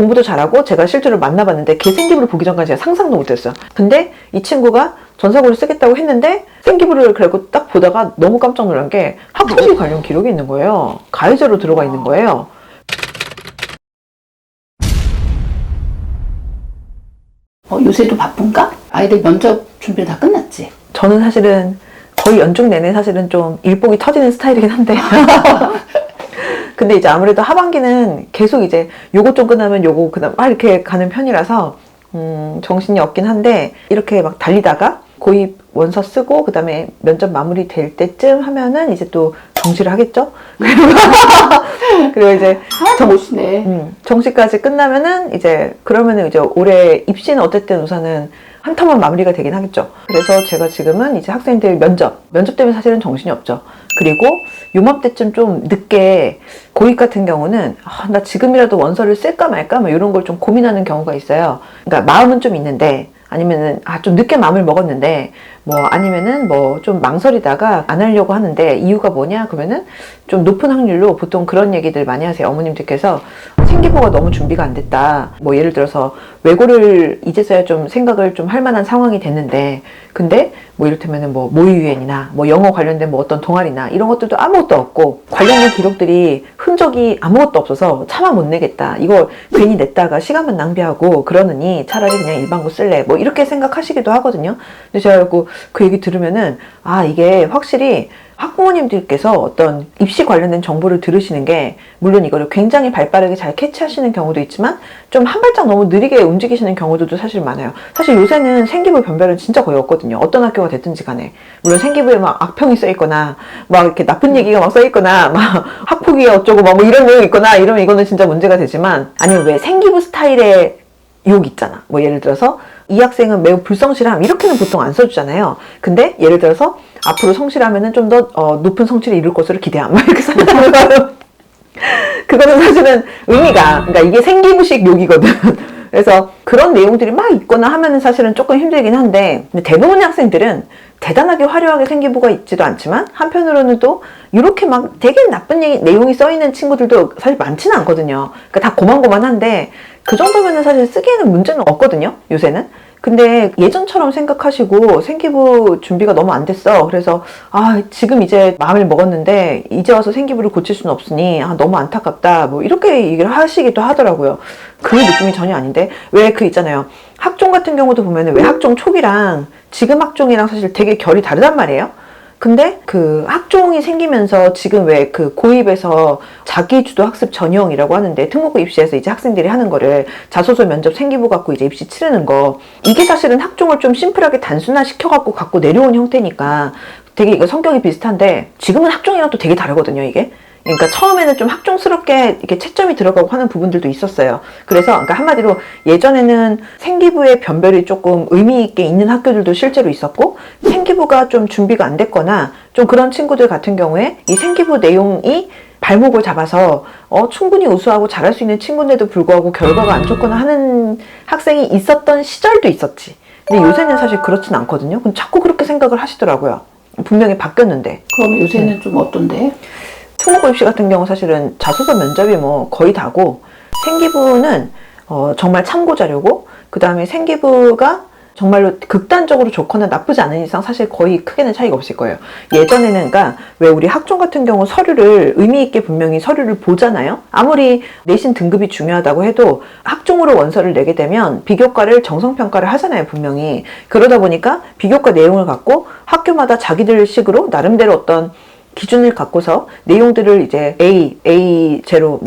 공부도 잘하고 제가 실제로 만나봤는데 걔 생기부를 보기 전까지 제가 상상도 못했어요. 근데 이 친구가 전사고를 쓰겠다고 했는데 생기부를 그리고 딱 보다가 너무 깜짝 놀란 게 학폭위 관련 기록이 있는 거예요. 가해자로 들어가 있는 거예요. 요새도 바쁜가? 아이들 면접 준비 다 끝났지? 저는 사실은 거의 연중 내내 사실은 좀 일복이 터지는 스타일이긴 한데 근데 이제 아무래도 하반기는 계속 이제 요거 좀 끝나면 요거 그다음 막 이렇게 가는 편이라서 정신이 없긴 한데 이렇게 막 달리다가 고입 원서 쓰고 그다음에 면접 마무리 될 때쯤 하면은 이제 또 정시를 하겠죠. 그리고 이제 정시까지 끝나면은 이제 그러면은 이제 올해 입시는 어쨌든 우선은 한 텀은 마무리가 되긴 하겠죠. 그래서 제가 지금은 이제 학생들 면접 때문에 사실은 정신이 없죠. 그리고 요맘때쯤 좀 늦게 고입 같은 경우는 나 지금이라도 원서를 쓸까 말까 뭐 이런 걸 좀 고민하는 경우가 있어요. 그러니까 마음은 좀 있는데 아니면은 좀 늦게 마음을 먹었는데 뭐 아니면은 뭐 좀 망설이다가 안 하려고 하는데 이유가 뭐냐 그러면은 좀 높은 확률로 보통 그런 얘기들 많이 하세요. 어머님들께서 생기부가 너무 준비가 안 됐다. 뭐 예를 들어서 외고를 이제서야 좀 생각을 좀 할 만한 상황이 됐는데 근데 뭐 이를테면은 뭐 모의유엔이나 뭐 영어 관련된 뭐 어떤 동아리나 이런 것들도 아무것도 없고 관련된 기록들이 흔적이 아무것도 없어서 차마 못 내겠다. 이거 괜히 냈다가 시간만 낭비하고 그러느니 차라리 그냥 일반고 쓸래. 뭐 이렇게 생각하시기도 하거든요. 근데 제가 그 얘기 들으면은 이게 확실히 학부모님들께서 어떤 입시 관련된 정보를 들으시는 게 물론 이거를 굉장히 발빠르게 잘 캐치하시는 경우도 있지만 좀 한 발짝 너무 느리게 움직이시는 경우들도 사실 많아요. 사실 요새는 생기부 변별은 진짜 거의 없거든요. 어떤 학교가 됐든지 간에. 물론 생기부에 막 악평이 써있거나 막 이렇게 나쁜 얘기가 막 써있거나 막 학폭이 어쩌고 막 뭐 이런 내용이 있거나 이러면 이거는 진짜 문제가 되지만 아니면 왜 생기부 스타일의 욕 있잖아. 뭐 예를 들어서 이 학생은 매우 불성실함 이렇게는 보통 안 써주잖아요. 근데 예를 들어서 앞으로 성실하면은 좀 더 높은 성취를 이룰 것으로 기대함 막 이렇게 써주는 거예요. 그거는 사실은 의미가 그러니까 이게 생기부식 욕이거든. 그래서 그런 내용들이 막 있거나 하면은 사실은 조금 힘들긴 한데 근데 대부분의 학생들은 대단하게 화려하게 생기부가 있지도 않지만 한편으로는 또 이렇게 막 되게 나쁜 내용이 써있는 친구들도 사실 많지는 않거든요. 그러니까 다 고만고만한데 그 정도면은 사실 쓰기에는 문제는 없거든요. 요새는. 근데 예전처럼 생각하시고 생기부 준비가 너무 안 됐어. 그래서 지금 이제 마음을 먹었는데 이제 와서 생기부를 고칠 수는 없으니 너무 안타깝다. 뭐 이렇게 얘기를 하시기도 하더라고요. 그 느낌이 전혀 아닌데 왜 있잖아요. 학종 같은 경우도 보면은 왜 학종 초기랑 지금 학종이랑 사실 되게 결이 다르단 말이에요. 근데 그 학종이 생기면서 지금 왜 그 고입에서 자기주도 학습 전형이라고 하는데 특목고 입시에서 이제 학생들이 하는 거를 자소서 면접 생기부 갖고 이제 입시 치르는 거 이게 사실은 학종을 좀 심플하게 단순화 시켜갖고 갖고 내려온 형태니까 되게 이거 성격이 비슷한데 지금은 학종이랑 또 되게 다르거든요 이게. 그러니까 처음에는 좀 학종스럽게 이렇게 채점이 들어가고 하는 부분들도 있었어요. 그래서 그러니까 한마디로 예전에는 생기부의 변별이 조금 의미 있게 있는 학교들도 실제로 있었고 생기부가 좀 준비가 안 됐거나 좀 그런 친구들 같은 경우에 이 생기부 내용이 발목을 잡아서 충분히 우수하고 잘할 수 있는 친구인데도 불구하고 결과가 안 좋거나 하는 학생이 있었던 시절도 있었지. 근데 요새는 사실 그렇진 않거든요. 근데 자꾸 그렇게 생각을 하시더라고요. 분명히 바뀌었는데. 그럼 요새는 좀 어떤데? 특목고 입시 같은 경우 사실은 자소서 면접이 뭐 거의 다고 생기부는 정말 참고 자료고 그 다음에 생기부가 정말로 극단적으로 좋거나 나쁘지 않은 이상 사실 거의 크게는 차이가 없을 거예요. 예전에는 그러니까 왜 우리 학종 같은 경우 서류를 의미 있게 분명히 서류를 보잖아요. 아무리 내신 등급이 중요하다고 해도 학종으로 원서를 내게 되면 비교과를 정성평가를 하잖아요. 분명히. 그러다 보니까 비교과 내용을 갖고 학교마다 자기들 식으로 나름대로 어떤 기준을 갖고서 내용들을 이제 A 제로,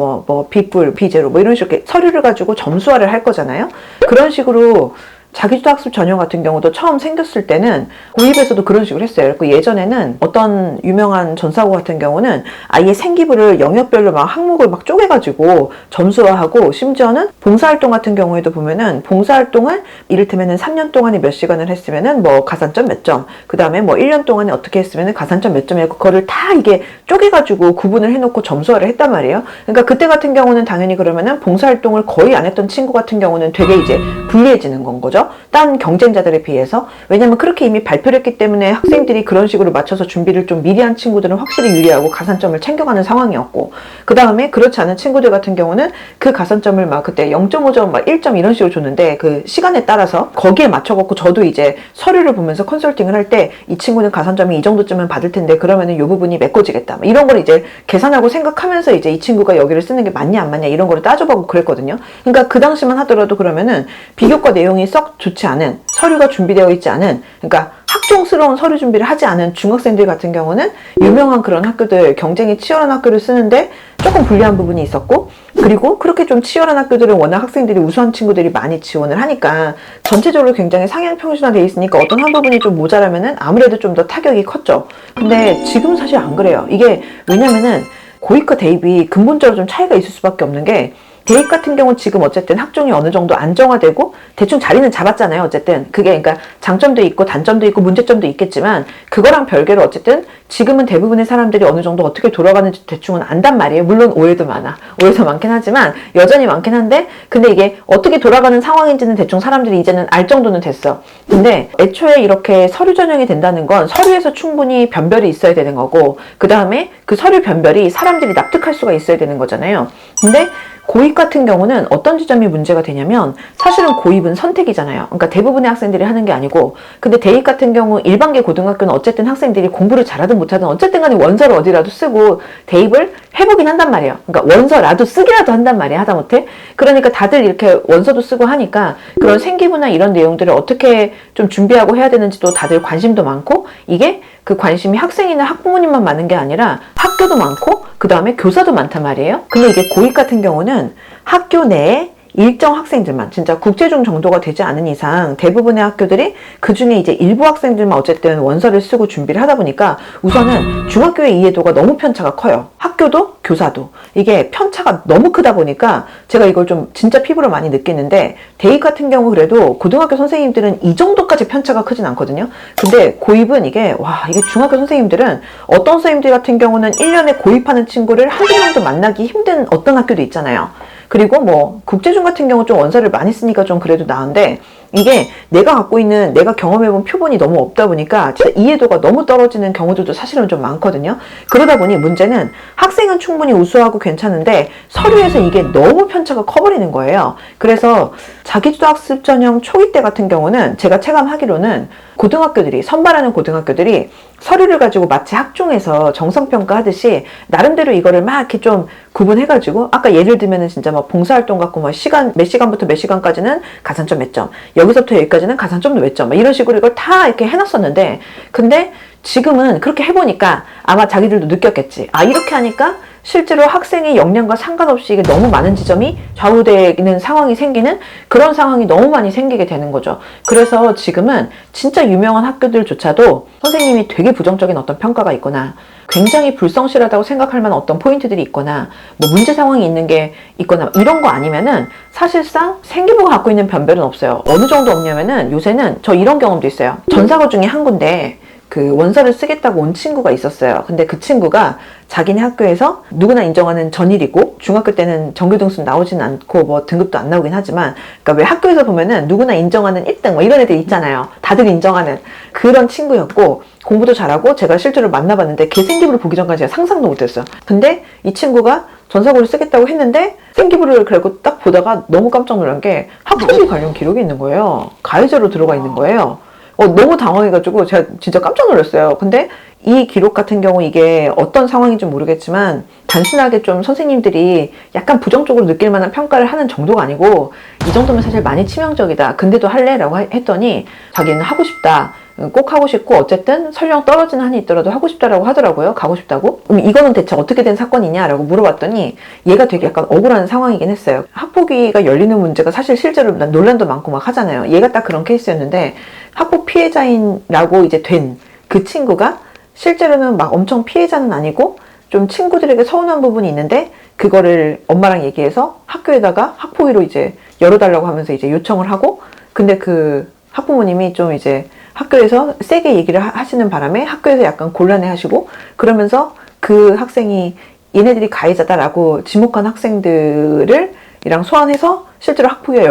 B B 제로, 이런 식으로 서류를 가지고 점수화를 할 거잖아요. 그런 식으로 자기주도 학습 전형 같은 경우도 처음 생겼을 때는 고입에서도 그런 식으로 했어요. 그 예전에는 어떤 유명한 전사고 같은 경우는 아예 생기부를 영역별로 막 항목을 막 쪼개가지고 점수화하고 심지어는 봉사활동 같은 경우에도 보면은 봉사활동을 이를테면은 3년 동안에 몇 시간을 했으면은 뭐 가산점 몇 점, 그 다음에 뭐 1년 동안에 어떻게 했으면은 가산점 몇 점이고 그거를 다 이게 쪼개가지고 구분을 해놓고 점수화를 했단 말이에요. 그러니까 그때 같은 경우는 당연히 그러면은 봉사활동을 거의 안 했던 친구 같은 경우는 되게 이제 불리해지는 건 거죠. 오히려 딴 경쟁자들에 비해서. 왜냐면 그렇게 이미 발표를 했기 때문에 학생들이 그런 식으로 맞춰서 준비를 좀 미리 한 친구들은 확실히 유리하고 가산점을 챙겨가는 상황이었고, 그 다음에 그렇지 않은 친구들 같은 경우는 그 가산점을 막 그때 0.5점, 막 1점 이런 식으로 줬는데 그 시간에 따라서 거기에 맞춰갖고 저도 이제 서류를 보면서 컨설팅을 할 때 이 친구는 가산점이 이 정도쯤은 받을 텐데 그러면은 이 부분이 메꿔지겠다. 이런 걸 이제 계산하고 생각하면서 이제 이 친구가 여기를 쓰는 게 맞냐 안 맞냐 이런 거를 따져보고 그랬거든요. 그러니까 그 당시만 하더라도 그러면은 비교과 내용이 썩 좋지 않은, 서류가 준비되어 있지 않은, 그러니까 학종스러운 서류 준비를 하지 않은 중학생들 같은 경우는 유명한 그런 학교들, 경쟁이 치열한 학교를 쓰는데 조금 불리한 부분이 있었고, 그리고 그렇게 좀 치열한 학교들은 워낙 학생들이 우수한 친구들이 많이 지원을 하니까 전체적으로 굉장히 상향 평준화되어 있으니까 어떤 한 부분이 좀 모자라면은 아무래도 좀 더 타격이 컸죠. 근데 지금 사실 안 그래요. 이게 왜냐면은 고입과 대입이 근본적으로 좀 차이가 있을 수밖에 없는 게, 대입 같은 경우는 지금 어쨌든 학종이 어느 정도 안정화되고 대충 자리는 잡았잖아요. 어쨌든 그게 그러니까 장점도 있고 단점도 있고 문제점도 있겠지만 그거랑 별개로 어쨌든 지금은 대부분의 사람들이 어느 정도 어떻게 돌아가는지 대충은 안단 말이에요. 물론 오해도 많아. 오해도 많긴 하지만 여전히 많긴 한데, 근데 이게 어떻게 돌아가는 상황인지는 대충 사람들이 이제는 알 정도는 됐어. 근데 애초에 이렇게 서류 전형이 된다는 건 서류에서 충분히 변별이 있어야 되는 거고, 그 다음에 그 서류 변별이 사람들이 납득할 수가 있어야 되는 거잖아요. 근데 고입 같은 경우는 어떤 지점이 문제가 되냐면, 사실은 고입은 선택이잖아요. 그러니까 대부분의 학생들이 하는 게 아니고, 근데 대입 같은 경우 일반계 고등학교는 어쨌든 학생들이 공부를 잘하든 못하든 어쨌든 간에 원서를 어디라도 쓰고 대입을 해보긴 한단 말이에요. 그러니까 원서라도 쓰기라도 한단 말이에요. 하다못해. 그러니까 다들 이렇게 원서도 쓰고 하니까 그런 생기부나 이런 내용들을 어떻게 좀 준비하고 해야 되는지도 다들 관심도 많고, 이게 그 관심이 학생이나 학부모님만 많은 게 아니라 학교도 많고 그 다음에 교사도 많단 말이에요. 근데 이게 고입 같은 경우는 학교 내에 일정 학생들만, 진짜 국제중 정도가 되지 않은 이상 대부분의 학교들이 그 중에 이제 일부 학생들만 어쨌든 원서를 쓰고 준비를 하다 보니까 우선은 중학교의 이해도가 너무 편차가 커요. 학교도 교사도 이게 편차가 너무 크다 보니까 제가 이걸 좀 진짜 피부로 많이 느끼는데, 대입 같은 경우 그래도 고등학교 선생님들은 이 정도까지 편차가 크진 않거든요. 근데 고입은 이게 이게 중학교 선생님들은 어떤 선생님들 같은 경우는 1년에 고입하는 친구를 한두 명도 만나기 힘든 어떤 학교도 있잖아요. 그리고 뭐 국제중 같은 경우 좀 원서를 많이 쓰니까 좀 그래도 나은데, 이게 내가 갖고 있는, 내가 경험해본 표본이 너무 없다 보니까 진짜 이해도가 너무 떨어지는 경우들도 사실은 좀 많거든요. 그러다 보니 문제는 학생은 충분히 우수하고 괜찮은데 서류에서 이게 너무 편차가 커버리는 거예요. 그래서 자기주도 학습 전형 초기 때 같은 경우는 제가 체감하기로는 고등학교들이, 선발하는 고등학교들이 서류를 가지고 마치 학종에서 정성평가 하듯이 나름대로 이거를 막 이렇게 좀 구분해가지고, 아까 예를 들면은 진짜 막 봉사활동 갖고 뭐 몇 시간부터 몇 시간까지는 가산점 몇 점, 여기서부터 여기까지는 가산점도 몇 점, 이런 식으로 이걸 다 이렇게 해놨었는데, 근데 지금은 그렇게 해보니까 아마 자기들도 느꼈겠지. 이렇게 하니까 실제로 학생의 역량과 상관없이 이게 너무 많은 지점이 좌우되는 상황이 생기는 그런 상황이 너무 많이 생기게 되는 거죠. 그래서 지금은 진짜 유명한 학교들조차도 선생님이 되게 부정적인 어떤 평가가 있거나 굉장히 불성실하다고 생각할 만한 어떤 포인트들이 있거나 뭐 문제 상황이 있는 게 있거나 이런 거 아니면은 사실상 생기부가 갖고 있는 변별은 없어요. 어느 정도 없냐면은 요새는 저 이런 경험도 있어요. 전사고 중에 한 군데 그 원서를 쓰겠다고 온 친구가 있었어요. 근데 그 친구가 자기네 학교에서 누구나 인정하는 전일이고, 중학교 때는 전교등수 나오진 않고 뭐 등급도 안 나오긴 하지만, 그러니까 왜 학교에서 보면은 누구나 인정하는 1등 뭐 이런 애들 있잖아요. 다들 인정하는 그런 친구였고, 공부도 잘하고 제가 실제로 만나봤는데 걔 생기부를 보기 전까지 제가 상상도 못했어요. 근데 이 친구가 전사고를 쓰겠다고 했는데 생기부를 그리고 딱 보다가 너무 깜짝 놀란 게 학점비 관련 기록이 있는 거예요. 가해자로 들어가 있는 거예요. 너무 당황해가지고 제가 진짜 깜짝 놀랐어요. 근데 이 기록 같은 경우 이게 어떤 상황인지 모르겠지만 단순하게 좀 선생님들이 약간 부정적으로 느낄 만한 평가를 하는 정도가 아니고, 이 정도면 사실 많이 치명적이다. 근데도 할래? 라고 했더니 자기는 하고 싶다. 꼭 하고 싶고 어쨌든 설령 떨어지는 한이 있더라도 하고 싶다라고 하더라고요. 가고 싶다고. 이거는 대체 어떻게 된 사건이냐라고 물어봤더니 얘가 되게 약간 억울한 상황이긴 했어요. 학폭위가 열리는 문제가 사실 실제로 논란도 많고 막 하잖아요. 얘가 딱 그런 케이스였는데, 학폭 피해자인라고 이제 된 그 친구가 실제로는 막 엄청 피해자는 아니고 좀 친구들에게 서운한 부분이 있는데, 그거를 엄마랑 얘기해서 학교에다가 학폭위로 이제 열어달라고 하면서 이제 요청을 하고, 근데 그 학부모님이 좀 이제 학교에서 세게 얘기를 하시는 바람에 학교에서 약간 곤란해 하시고, 그러면서 그 학생이 얘네들이 가해자다라고 지목한 학생들을 이랑 소환해서 실제로 학폭위가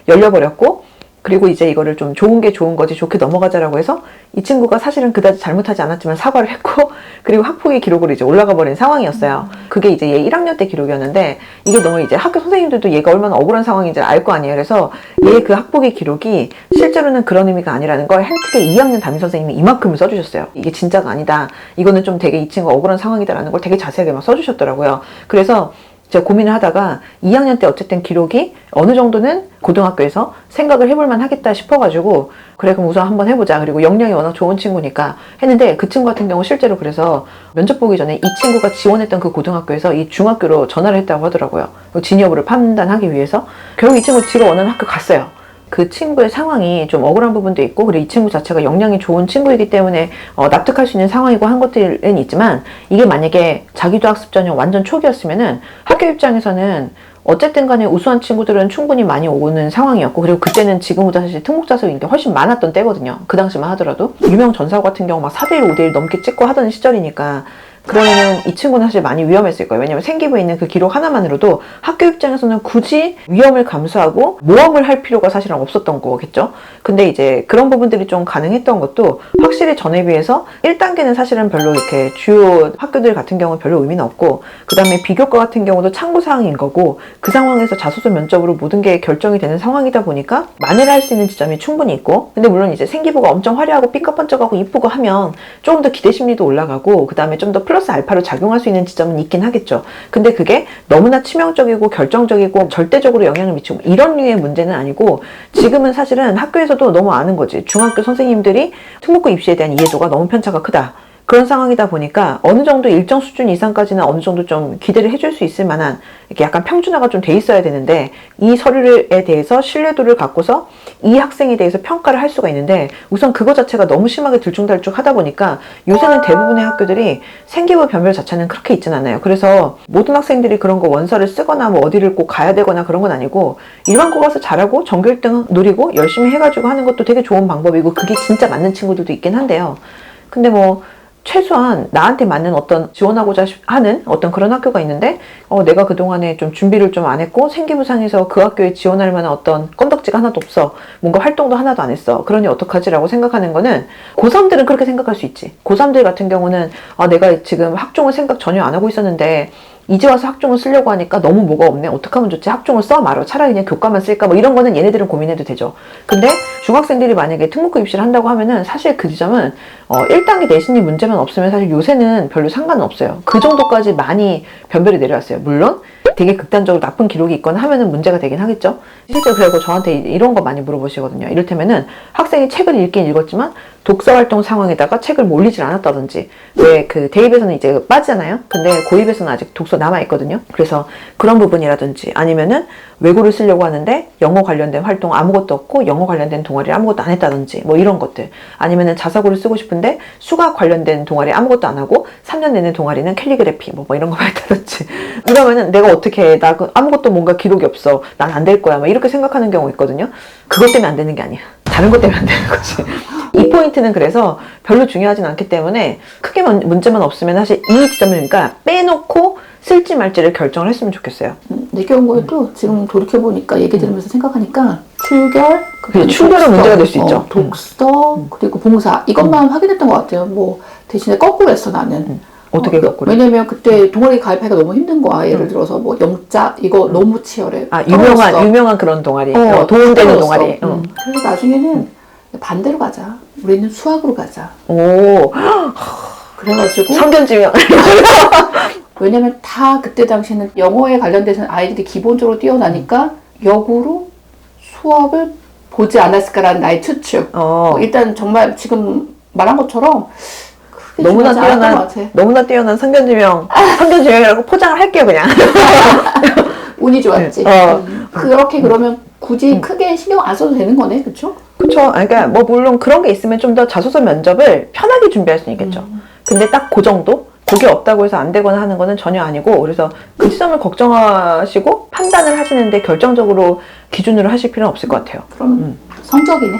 열려버렸고, 그리고 이제 이거를 좀 좋은 게 좋은 거지 좋게 넘어가자라고 해서 이 친구가 사실은 그다지 잘못하지 않았지만 사과를 했고 그리고 학폭의 기록으로 이제 올라가 버린 상황이었어요. 그게 이제 얘 1학년 때 기록이었는데 이게 너무 이제 학교 선생님들도 얘가 얼마나 억울한 상황인지 알 거 아니에요. 그래서 얘 그 학폭의 기록이 실제로는 그런 의미가 아니라는 걸 행특의 2학년 담임 선생님이 이만큼을 써주셨어요. 이게 진짜가 아니다. 이거는 좀 되게 이 친구가 억울한 상황이다라는 걸 되게 자세하게 막 써주셨더라고요. 그래서 제가 고민을 하다가 2학년 때 어쨌든 기록이 어느 정도는 고등학교에서 생각을 해볼만 하겠다 싶어가지고 그래 그럼 우선 한번 해보자. 그리고 역량이 워낙 좋은 친구니까 했는데 그 친구 같은 경우 실제로 그래서 면접 보기 전에 이 친구가 지원했던 그 고등학교에서 이 중학교로 전화를 했다고 하더라고요. 진위 여부를 판단하기 위해서. 결국 이 친구 지가 원하는 학교 갔어요. 그 친구의 상황이 좀 억울한 부분도 있고 그리고 이 친구 자체가 역량이 좋은 친구이기 때문에 납득할 수 있는 상황이고 한 것들은 있지만 이게 만약에 자기도 학습 전형 완전 초기였으면은 학교 입장에서는 어쨌든 간에 우수한 친구들은 충분히 많이 오는 상황이었고 그리고 그때는 지금보다 사실 특목자수 인기가 훨씬 많았던 때거든요. 그 당시만 하더라도 유명 전사고 같은 경우 막 4대1, 5대1 넘게 찍고 하던 시절이니까 그러면은 이 친구는 사실 많이 위험했을 거예요. 왜냐면 생기부에 있는 그 기록 하나만으로도 학교 입장에서는 굳이 위험을 감수하고 모험을 할 필요가 사실은 없었던 거겠죠. 근데 이제 그런 부분들이 좀 가능했던 것도 확실히 전에 비해서 1단계는 사실은 별로 이렇게 주요 학교들 같은 경우는 별로 의미는 없고 그 다음에 비교과 같은 경우도 참고사항인 거고 그 상황에서 자소서 면접으로 모든 게 결정이 되는 상황이다 보니까 만회를 할 수 있는 지점이 충분히 있고 근데 물론 이제 생기부가 엄청 화려하고 삐까번쩍하고 이쁘고 하면 조금 더 기대심리도 올라가고 그 다음에 좀 더 플러스 알파로 작용할 수 있는 지점은 있긴 하겠죠. 근데 그게 너무나 치명적이고 결정적이고 절대적으로 영향을 미치고 이런 류의 문제는 아니고 지금은 사실은 학교에서도 너무 아는 거지. 중학교 선생님들이 특목고 입시에 대한 이해도가 너무 편차가 크다. 그런 상황이다 보니까 어느 정도 일정 수준 이상까지는 어느 정도 좀 기대를 해줄 수 있을 만한 이렇게 약간 평준화가 좀 돼 있어야 되는데 이 서류에 대해서 신뢰도를 갖고서 이 학생에 대해서 평가를 할 수가 있는데 우선 그거 자체가 너무 심하게 들쭉날쭉 하다 보니까 요새는 대부분의 학교들이 생기부 변별 자체는 그렇게 있진 않아요. 그래서 모든 학생들이 그런 거 원서를 쓰거나 뭐 어디를 꼭 가야 되거나 그런 건 아니고 일반고 가서 잘하고 전교 1등 노리고 열심히 해가지고 하는 것도 되게 좋은 방법이고 그게 진짜 맞는 친구들도 있긴 한데요. 근데 뭐 최소한 나한테 맞는 어떤 지원하고자 하는 어떤 그런 학교가 있는데 내가 그동안에 좀 준비를 좀 안 했고 생기부상에서 그 학교에 지원할 만한 어떤 건덕지가 하나도 없어. 뭔가 활동도 하나도 안 했어. 그러니 어떡하지라고 생각하는 거는 고3들은 그렇게 생각할 수 있지. 고3들 같은 경우는 내가 지금 학종을 생각 전혀 안 하고 있었는데 이제 와서 학종을 쓰려고 하니까 너무 뭐가 없네. 어떡하면 좋지? 학종을 써 말어. 차라리 그냥 교과만 쓸까? 뭐 이런 거는 얘네들은 고민해도 되죠. 근데 중학생들이 만약에 특목고 입시를 한다고 하면은 사실 그 지점은 1단계 내신이 문제만 없으면 사실 요새는 별로 상관은 없어요. 그 정도까지 많이 변별이 내려왔어요. 물론 되게 극단적으로 나쁜 기록이 있거나 하면은 문제가 되긴 하겠죠. 실제로 그리고 저한테 이런 거 많이 물어보시거든요. 이를테면은 학생이 책을 읽긴 읽었지만 독서활동 상황에다가 책을 몰리질 않았다든지 왜 그 대입에서는 이제 빠지잖아요. 근데 고입에서는 아직 독서 남아있거든요. 그래서 그런 부분이라든지 아니면은 외고를 쓰려고 하는데 영어 관련된 활동 아무것도 없고 영어 관련된 동아리 아무것도 안 했다든지 뭐 이런 것들 아니면은 자사고를 쓰고 싶은데 수학 관련된 동아리 아무것도 안 하고 3년 내내 동아리는 캘리그래피 뭐 이런 거 했다든지 이러면은 내가 어떻게 해? 나 아무것도 뭔가 기록이 없어. 난 안 될 거야. 막 이렇게 생각하는 경우 있거든요. 그것 때문에 안 되는 게 아니야. 다른 것 때문에 안 되는 거지. 이 포인트는 그래서 별로 중요하진 않기 때문에 크게 문제만 없으면 사실 이 지점을 그러니까 빼놓고 쓸지 말지를 결정을 했으면 좋겠어요. 내 경우에도 지금 돌이켜보니까 얘기 들으면서 생각하니까 출결, 출결은 문제가 될 수 있죠. 독서, 그리고 봉사 이것만 확인했던 것 같아요. 뭐 대신에 거꾸로 했어 나는. 어떻게 거꾸로? 왜냐면 그때 동아리 가입하기가 너무 힘든 거야. 예를 들어서 뭐 영자 이거 너무 치열해. 유명한 그런 동아리. 도움되는 동아리. 그래서 나중에는 반대로 가자. 우리는 수학으로 가자. 오. 그래가지고 성견지명. 왜냐면 다 그때 당시에는 영어에 관련돼서 아이들이 기본적으로 뛰어나니까 역으로 수학을 보지 않았을까라는 나의 추측. 일단 정말 지금 말한 것처럼 너무나 뛰어난 성견지명이라고 포장을 할게요 그냥. 운이 좋았지. 그렇게 그러면 굳이 크게 신경 안 써도 되는 거네, 그렇죠? 그렇죠. 그러니까 뭐 물론 그런 게 있으면 좀 더 자소서 면접을 편하게 준비할 수 있겠죠. 근데 딱 그 정도? 그게 없다고 해서 안 되거나 하는 거는 전혀 아니고 그래서 그 지점을 걱정하시고 판단을 하시는데 결정적으로 기준으로 하실 필요는 없을 것 같아요. 그럼 성적이네.